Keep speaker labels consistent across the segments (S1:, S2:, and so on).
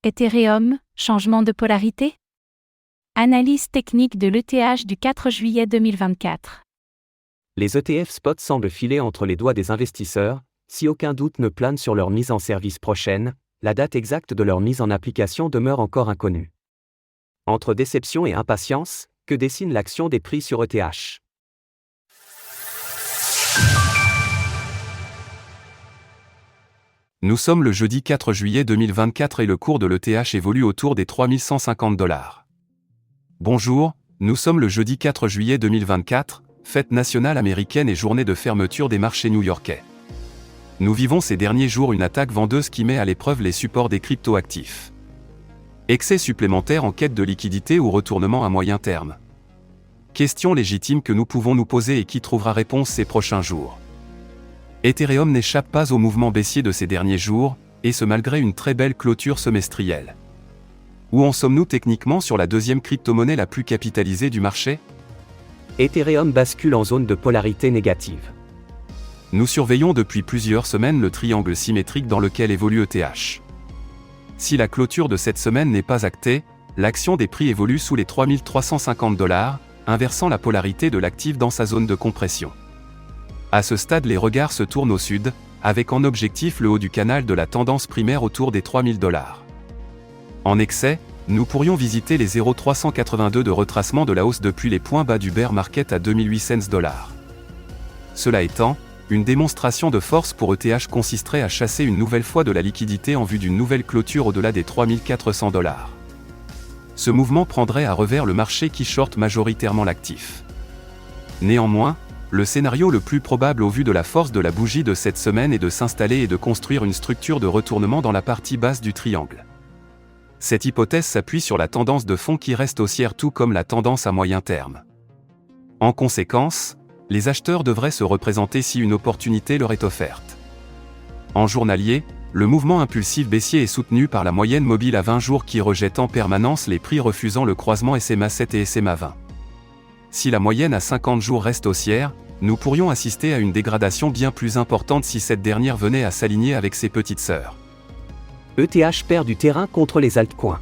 S1: Ethereum, changement de polarité? Analyse technique de l'ETH du 4 juillet 2024.
S2: Les ETF spot semblent filer entre les doigts des investisseurs, si aucun doute ne plane sur leur mise en service prochaine, la date exacte de leur mise en application demeure encore inconnue. Entre déception et impatience, que dessine l'action des prix sur ETH?
S3: Nous sommes le jeudi 4 juillet 2024 et le cours de l'ETH évolue autour des $3150. Bonjour, nous sommes le jeudi 4 juillet 2024, fête nationale américaine et journée de fermeture des marchés new-yorkais. Nous vivons ces derniers jours une attaque vendeuse qui met à l'épreuve les supports des crypto-actifs. Excès supplémentaire en quête de liquidité ou retournement à moyen terme? Question légitime que nous pouvons nous poser et qui trouvera réponse ces prochains jours. Ethereum n'échappe pas au mouvement baissier de ces derniers jours, et ce malgré une très belle clôture semestrielle. Où en sommes-nous techniquement sur la deuxième crypto-monnaie la plus capitalisée du marché?
S2: Ethereum bascule en zone de polarité négative.
S3: Nous surveillons depuis plusieurs semaines le triangle symétrique dans lequel évolue ETH. Si la clôture de cette semaine n'est pas actée, l'action des prix évolue sous les $3350, inversant la polarité de l'actif dans sa zone de compression. À ce stade, les regards se tournent au sud, avec en objectif le haut du canal de la tendance primaire autour des $3000. En excès, nous pourrions visiter les 0,382 de retracement de la hausse depuis les points bas du bear market à 2800 $. Cela étant, une démonstration de force pour ETH consisterait à chasser une nouvelle fois de la liquidité en vue d'une nouvelle clôture au-delà des $3400. Ce mouvement prendrait à revers le marché qui short majoritairement l'actif. Néanmoins, le scénario le plus probable au vu de la force de la bougie de cette semaine est de s'installer et de construire une structure de retournement dans la partie basse du triangle. Cette hypothèse s'appuie sur la tendance de fond qui reste haussière tout comme la tendance à moyen terme. En conséquence, les acheteurs devraient se représenter si une opportunité leur est offerte. En journalier, le mouvement impulsif baissier est soutenu par la moyenne mobile à 20 jours qui rejette en permanence les prix refusant le croisement SMA 7 et SMA 20. Si la moyenne à 50 jours reste haussière, nous pourrions assister à une dégradation bien plus importante si cette dernière venait à s'aligner avec ses petites sœurs.
S2: ETH perd du terrain contre les altcoins.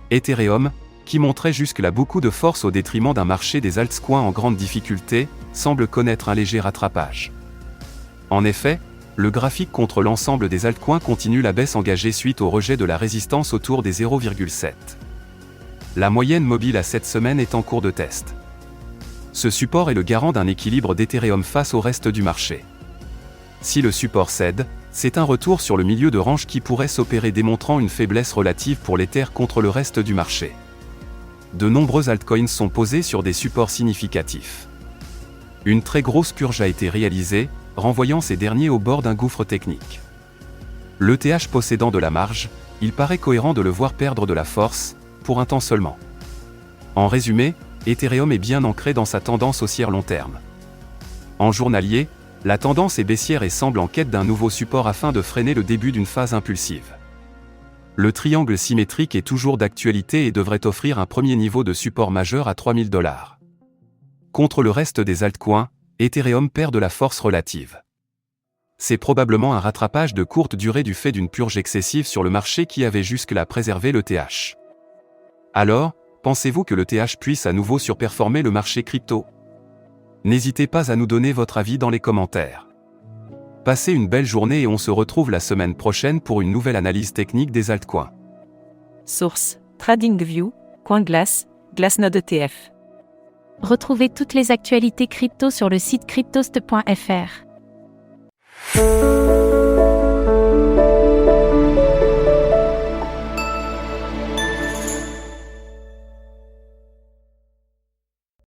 S3: Ethereum, qui montrait jusque-là beaucoup de force au détriment d'un marché des altcoins en grande difficulté, semble connaître un léger rattrapage. En effet, le graphique contre l'ensemble des altcoins continue la baisse engagée suite au rejet de la résistance autour des 0,7. La moyenne mobile à cette semaine est en cours de test. Ce support est le garant d'un équilibre d'Ethereum face au reste du marché. Si le support cède, c'est un retour sur le milieu de range qui pourrait s'opérer démontrant une faiblesse relative pour l'Ether contre le reste du marché. De nombreux altcoins sont posés sur des supports significatifs. Une très grosse purge a été réalisée, renvoyant ces derniers au bord d'un gouffre technique. L'ETH possédant de la marge, il paraît cohérent de le voir perdre de la force, pour un temps seulement. En résumé, Ethereum est bien ancré dans sa tendance haussière long terme. En journalier, la tendance est baissière et semble en quête d'un nouveau support afin de freiner le début d'une phase impulsive. Le triangle symétrique est toujours d'actualité et devrait offrir un premier niveau de support majeur à $3000. Contre le reste des altcoins, Ethereum perd de la force relative. C'est probablement un rattrapage de courte durée du fait d'une purge excessive sur le marché qui avait jusque-là préservé l'ETH. Alors, pensez-vous que l'ETH puisse à nouveau surperformer le marché crypto? N'hésitez pas à nous donner votre avis dans les commentaires. Passez une belle journée et on se retrouve la semaine prochaine pour une nouvelle analyse technique des altcoins.
S4: Source: TradingView, CoinGlass, Glassnode ETF.
S1: Retrouvez toutes les actualités crypto sur le site cryptost.fr.